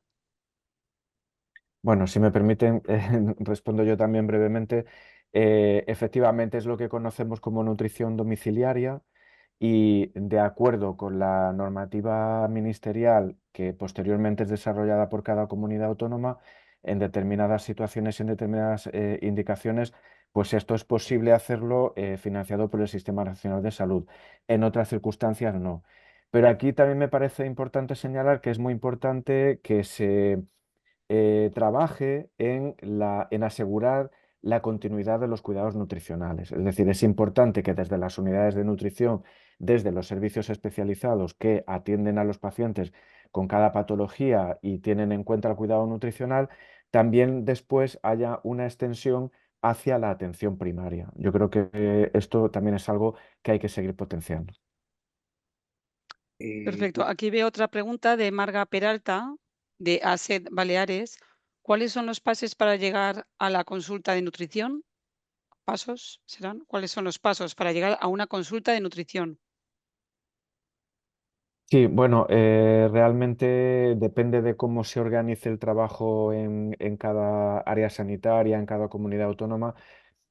Bueno, si me permiten, respondo yo también brevemente. Efectivamente es lo que conocemos como nutrición domiciliaria y de acuerdo con la normativa ministerial que posteriormente es desarrollada por cada comunidad autónoma, en determinadas situaciones, en determinadas indicaciones, pues esto es posible hacerlo financiado por el Sistema Nacional de Salud. En otras circunstancias no. Pero aquí también me parece importante señalar que es muy importante que se trabaje en asegurar la continuidad de los cuidados nutricionales. Es decir, es importante que desde las unidades de nutrición, desde los servicios especializados que atienden a los pacientes con cada patología y tienen en cuenta el cuidado nutricional, también después haya una extensión hacia la atención primaria. Yo creo que esto también es algo que hay que seguir potenciando. Perfecto. Aquí veo otra pregunta de Marga Peralta, de ASED Baleares. ¿Cuáles son los pasos para llegar a la consulta de nutrición? ¿Pasos serán? ¿Cuáles son los pasos para llegar a una consulta de nutrición? Sí, bueno, realmente depende de cómo se organice el trabajo en cada área sanitaria, en cada comunidad autónoma.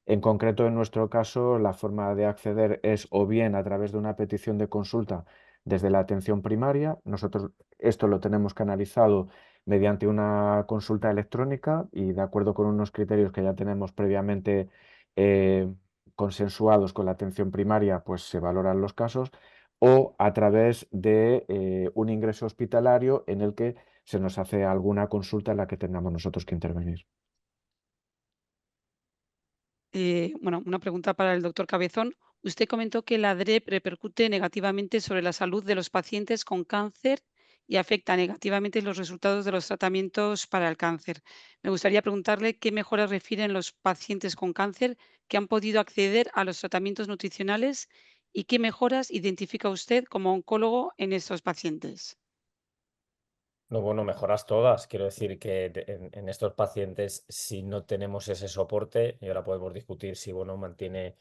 En concreto, en nuestro caso, la forma de acceder es o bien a través de una petición de consulta desde la atención primaria. Nosotros esto lo tenemos canalizado mediante una consulta electrónica y de acuerdo con unos criterios que ya tenemos previamente eh, consensuados con la atención primaria, pues se valoran los casos o a través de un ingreso hospitalario en el que se nos hace alguna consulta en la que tengamos nosotros que intervenir. Bueno, una pregunta para el doctor Cabezón. Usted comentó que la DREP repercute negativamente sobre la salud de los pacientes con cáncer y afecta negativamente los resultados de los tratamientos para el cáncer. Me gustaría preguntarle qué mejoras refieren los pacientes con cáncer que han podido acceder a los tratamientos nutricionales y qué mejoras identifica usted como oncólogo en estos pacientes? No, bueno, mejoras todas. Quiero decir que en estos pacientes, si no tenemos ese soporte, y ahora podemos discutir si, bueno, mantiene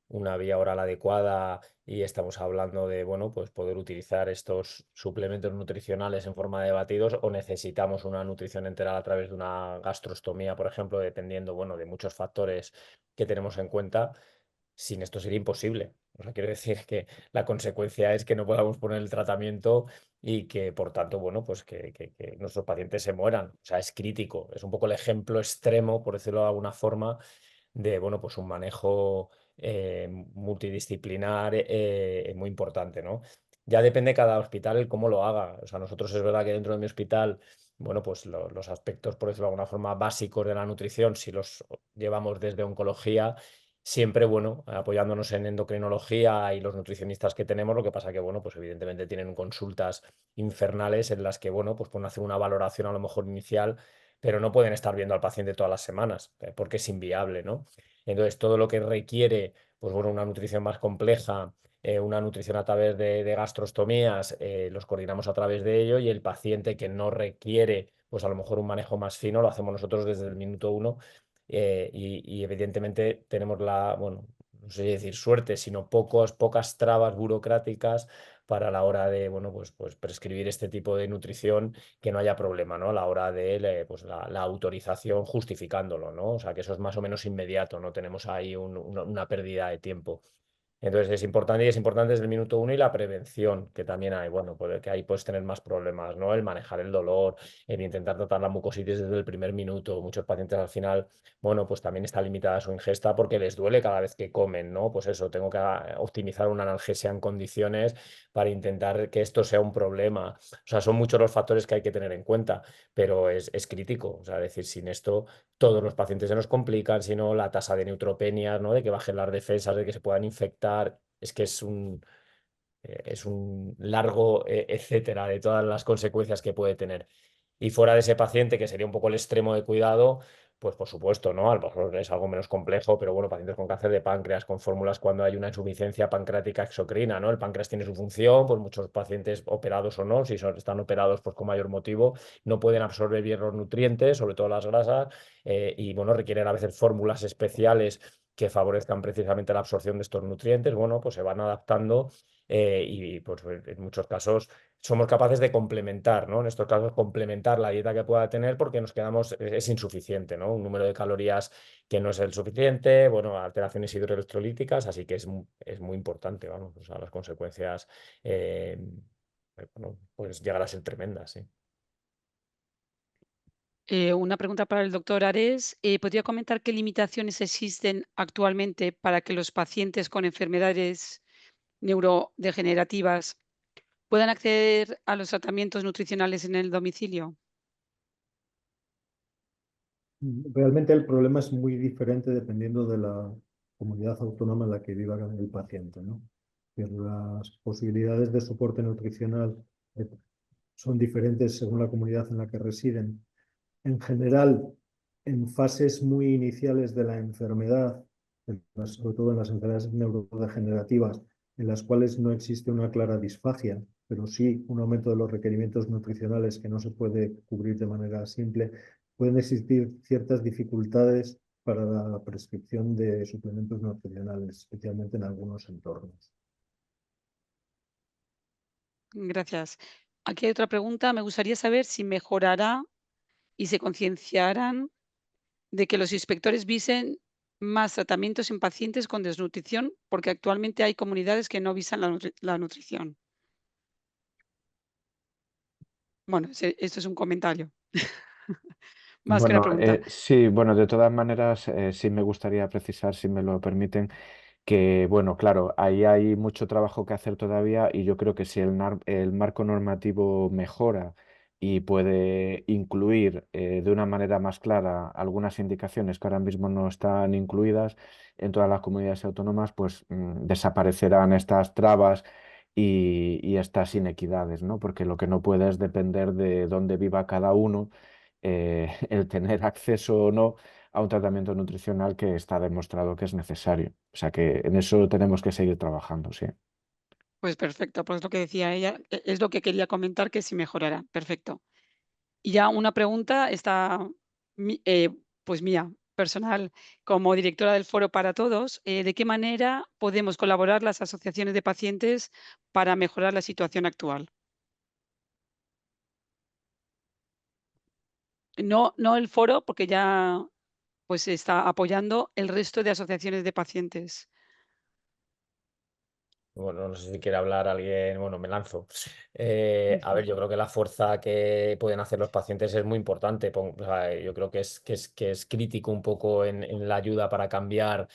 una vía oral adecuada y estamos hablando de, bueno, pues poder utilizar estos suplementos nutricionales en forma de batidos o necesitamos una nutrición enteral a través de una gastrostomía, por ejemplo, dependiendo, bueno, de muchos factores que tenemos en cuenta. Sin esto sería imposible. O sea, quiero decir que la consecuencia es que no podamos poner el tratamiento y que, por tanto, bueno, pues que nuestros pacientes se mueran. O sea, es crítico. Es un poco el ejemplo extremo, por decirlo de alguna forma, de, bueno, pues un manejo multidisciplinar muy importante, ¿no? Ya depende cada hospital el cómo lo haga. O sea, nosotros es verdad que dentro de mi hospital, bueno, pues los aspectos, por decirlo de alguna forma, básicos de la nutrición, si los llevamos desde oncología, siempre, bueno, apoyándonos en endocrinología y los nutricionistas que tenemos, lo que pasa que, bueno, pues evidentemente tienen consultas infernales en las que, bueno, pues pueden hacer una valoración a lo mejor inicial, pero no pueden estar viendo al paciente todas las semanas, porque es inviable, ¿no? Entonces, todo lo que requiere, pues bueno, una nutrición más compleja, una nutrición a través de gastrostomías, los coordinamos a través de ello y el paciente que no requiere, pues a lo mejor un manejo más fino, lo hacemos nosotros desde el minuto uno y evidentemente tenemos la, bueno, no sé si decir suerte, sino pocas trabas burocráticas para la hora de, bueno, pues prescribir este tipo de nutrición, que no haya problema, ¿no? A la hora de pues la autorización justificándolo, ¿no? O sea, que eso es más o menos inmediato, no tenemos ahí una pérdida de tiempo. Entonces es importante y es importante desde el minuto uno y la prevención, que también hay, bueno, puede que ahí puedes tener más problemas, ¿no? El manejar el dolor, el intentar tratar la mucositis desde el primer minuto. Muchos pacientes al final, bueno, pues también está limitada su ingesta porque les duele cada vez que comen, ¿no? Pues eso, tengo que optimizar una analgesia en condiciones para intentar que esto sea un problema. O sea, son muchos los factores que hay que tener en cuenta, pero es crítico. O sea, es decir, sin esto todos los pacientes se nos complican, sino la tasa de neutropenia, ¿no? De que bajen las defensas, de que se puedan infectar. Es que es un largo etcétera de todas las consecuencias que puede tener. Y fuera de ese paciente, que sería un poco el extremo de cuidado, pues por supuesto, ¿no? A lo mejor es algo menos complejo, pero bueno, pacientes con cáncer de páncreas, con fórmulas cuando hay una insuficiencia pancreática exocrina, ¿no? El páncreas tiene su función, pues muchos pacientes operados o no, si están operados, pues con mayor motivo, no pueden absorber bien los nutrientes, sobre todo las grasas, y bueno, requieren a veces fórmulas especiales que favorezcan precisamente la absorción de estos nutrientes. Bueno, pues se van adaptando y pues en muchos casos somos capaces de complementar, ¿no? En estos casos, complementar la dieta que pueda tener porque nos quedamos, es insuficiente, ¿no? Un número de calorías que no es el suficiente, bueno, alteraciones hidroelectrolíticas, así que es muy importante, vamos, o sea, las consecuencias, bueno, pues llegar a ser tremendas, sí. Una pregunta para el doctor Ares. ¿Podría comentar qué limitaciones existen actualmente para que los pacientes con enfermedades neurodegenerativas puedan acceder a los tratamientos nutricionales en el domicilio? Realmente el problema es muy diferente dependiendo de la comunidad autónoma en la que viva el paciente, ¿no? Las posibilidades de soporte nutricional son diferentes según la comunidad en la que residen. En general, en fases muy iniciales de la enfermedad, sobre todo en las enfermedades neurodegenerativas, en las cuales no existe una clara disfagia, pero sí un aumento de los requerimientos nutricionales que no se puede cubrir de manera simple, pueden existir ciertas dificultades para la prescripción de suplementos nutricionales, especialmente en algunos entornos. Gracias. Aquí hay otra pregunta. Me gustaría saber si mejorará y se concienciarán de que los inspectores visen más tratamientos en pacientes con desnutrición, porque actualmente hay comunidades que no visan la nutrición. Bueno, esto es un comentario, más que una Bueno, pregunta. sí, bueno, de todas maneras, sí me gustaría precisar, si me lo permiten, que, bueno, claro, ahí hay mucho trabajo que hacer todavía y yo creo que si el marco normativo mejora y puede incluir de una manera más clara algunas indicaciones que ahora mismo no están incluidas en todas las comunidades autónomas, pues desaparecerán estas trabas y estas inequidades, ¿no? Porque lo que no puede es depender de dónde viva cada uno, el tener acceso o no a un tratamiento nutricional que está demostrado que es necesario. O sea que en eso tenemos que seguir trabajando, sí. Pues perfecto, pues lo que decía ella, es lo que quería comentar, que si mejorará. Perfecto. Y ya una pregunta está, pues mía, personal, como directora del Foro para Todos, ¿de qué manera podemos colaborar las asociaciones de pacientes para mejorar la situación actual? No el foro, porque ya pues está apoyando el resto de asociaciones de pacientes. Bueno, no sé si quiere hablar alguien, bueno, me lanzo. A ver, yo creo que la fuerza que pueden hacer los pacientes es muy importante. O sea, yo creo que es crítico un poco en la ayuda para cambiar,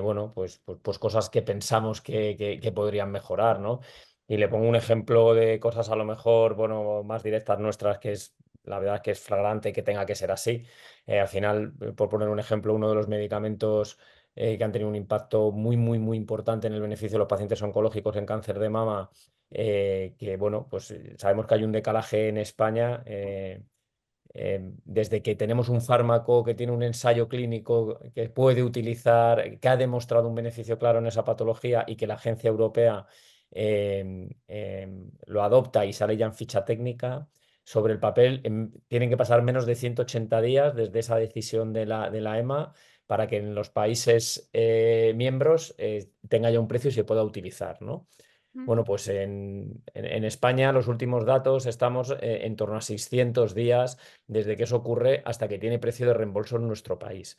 bueno, pues cosas que pensamos que podrían mejorar, ¿no? Y le pongo un ejemplo de cosas a lo mejor, bueno, más directas nuestras, que es, la verdad es que es flagrante que tenga que ser así. Al final, por poner un ejemplo, uno de los medicamentos que han tenido un impacto muy importante en el beneficio de los pacientes oncológicos en cáncer de mama, que bueno, pues sabemos que hay un decalaje en España. Desde que tenemos un fármaco que tiene un ensayo clínico que puede utilizar, que ha demostrado un beneficio claro en esa patología y que la agencia europea lo adopta y sale ya en ficha técnica. Sobre el papel, tienen que pasar menos de 180 días desde esa decisión de la EMA para que en los países miembros tenga ya un precio y se pueda utilizar, ¿no? Bueno, pues en España los últimos datos estamos en torno a 600 días desde que eso ocurre hasta que tiene precio de reembolso en nuestro país.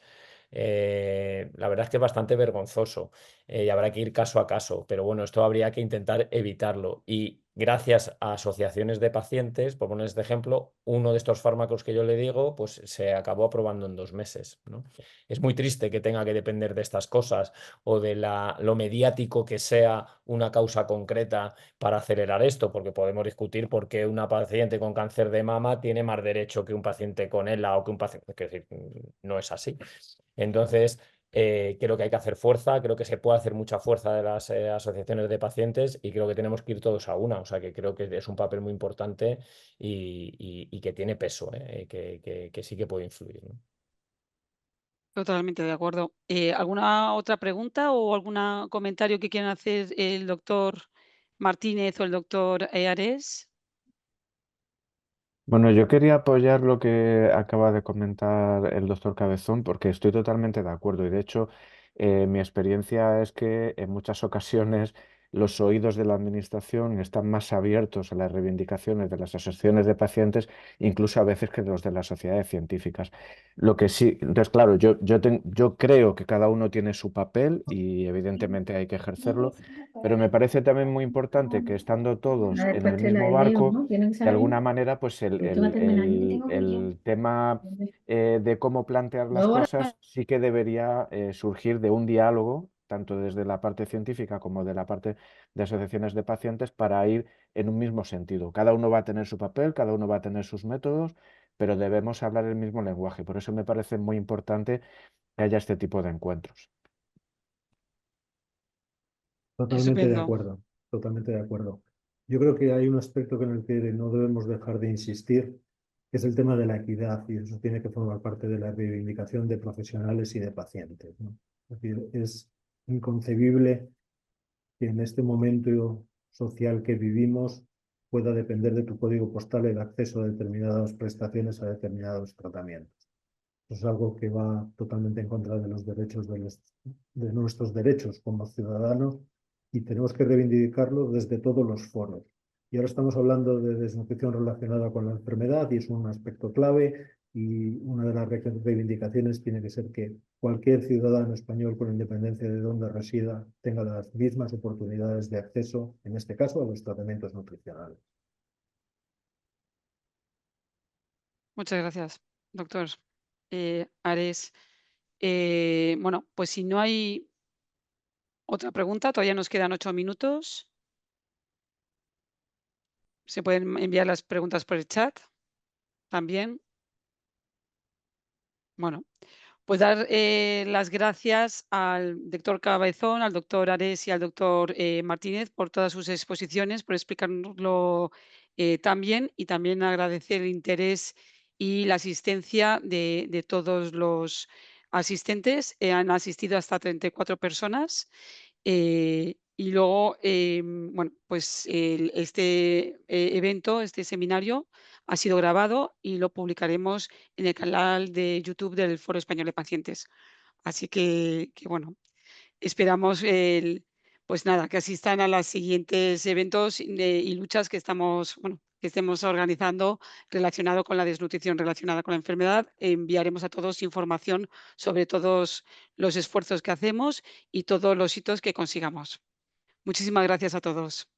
La verdad es que es bastante vergonzoso y habrá que ir caso a caso, pero bueno, esto habría que intentar evitarlo. Y gracias a asociaciones de pacientes, por poner este ejemplo, uno de estos fármacos que yo le digo, pues se acabó aprobando en 2 meses, ¿no? Es muy triste que tenga que depender de estas cosas o de lo mediático que sea una causa concreta para acelerar esto, porque podemos discutir por qué una paciente con cáncer de mama tiene más derecho que un paciente con ELA o que un paciente, es decir, no es así. Entonces, creo que hay que hacer fuerza, creo que se puede hacer mucha fuerza de las asociaciones de pacientes y creo que tenemos que ir todos a una. O sea, que creo que es un papel muy importante y que tiene peso, que sí que puede influir, ¿no? Totalmente de acuerdo. ¿Alguna otra pregunta o algún comentario que quieran hacer el doctor Martínez o el doctor Ares? Bueno, yo quería apoyar lo que acaba de comentar el doctor Cabezón porque estoy totalmente de acuerdo y de hecho mi experiencia es que en muchas ocasiones los oídos de la administración están más abiertos a las reivindicaciones de las asociaciones de pacientes, incluso a veces que los de las sociedades científicas. Lo que sí, entonces claro, yo creo que cada uno tiene su papel y evidentemente hay que ejercerlo, pero me parece también muy importante que estando todos en el Después te la mismo leo, barco, ¿no? ¿Tienen que de saber? alguna manera, pues La última terminal que tengo que yo. el tema de cómo plantear las Luego, cosas sí que debería surgir de un diálogo, tanto desde la parte científica como de la parte de asociaciones de pacientes, para ir en un mismo sentido. Cada uno va a tener su papel, cada uno va a tener sus métodos, pero debemos hablar el mismo lenguaje. Por eso me parece muy importante que haya este tipo de encuentros. Totalmente de Estupendo. acuerdo, totalmente de acuerdo. Yo creo que hay un aspecto en el que no debemos dejar de insistir, que es el tema de la equidad, y eso tiene que formar parte de la reivindicación de profesionales y de pacientes, ¿no? Es decir, es inconcebible que en este momento social que vivimos pueda depender de tu código postal el acceso a determinadas prestaciones, a determinados tratamientos. Eso es algo que va totalmente en contra de los derechos de nuestros derechos como ciudadanos y tenemos que reivindicarlo desde todos los foros. Y ahora estamos hablando de desnutrición relacionada con la enfermedad y es un aspecto clave y una de las reivindicaciones tiene que ser que cualquier ciudadano español con independencia de dónde resida tenga las mismas oportunidades de acceso, en este caso, a los tratamientos nutricionales. Muchas gracias, doctor Ares. Bueno, pues si no hay otra pregunta, todavía nos quedan 8 minutos. Se pueden enviar las preguntas por el chat también. Bueno, pues dar las gracias al doctor Cabezón, al doctor Ares y al doctor Martínez por todas sus exposiciones, por explicárnoslo tan bien y también agradecer el interés y la asistencia de todos los asistentes. Han asistido hasta 34 personas. Y luego, bueno, pues este evento, este seminario, ha sido grabado y lo publicaremos en el canal de YouTube del Foro Español de Pacientes. Así que bueno, esperamos pues nada, que asistan a los siguientes eventos y luchas que estemos organizando relacionado con la desnutrición, relacionada con la enfermedad. Enviaremos a todos información sobre todos los esfuerzos que hacemos y todos los hitos que consigamos. Muchísimas gracias a todos.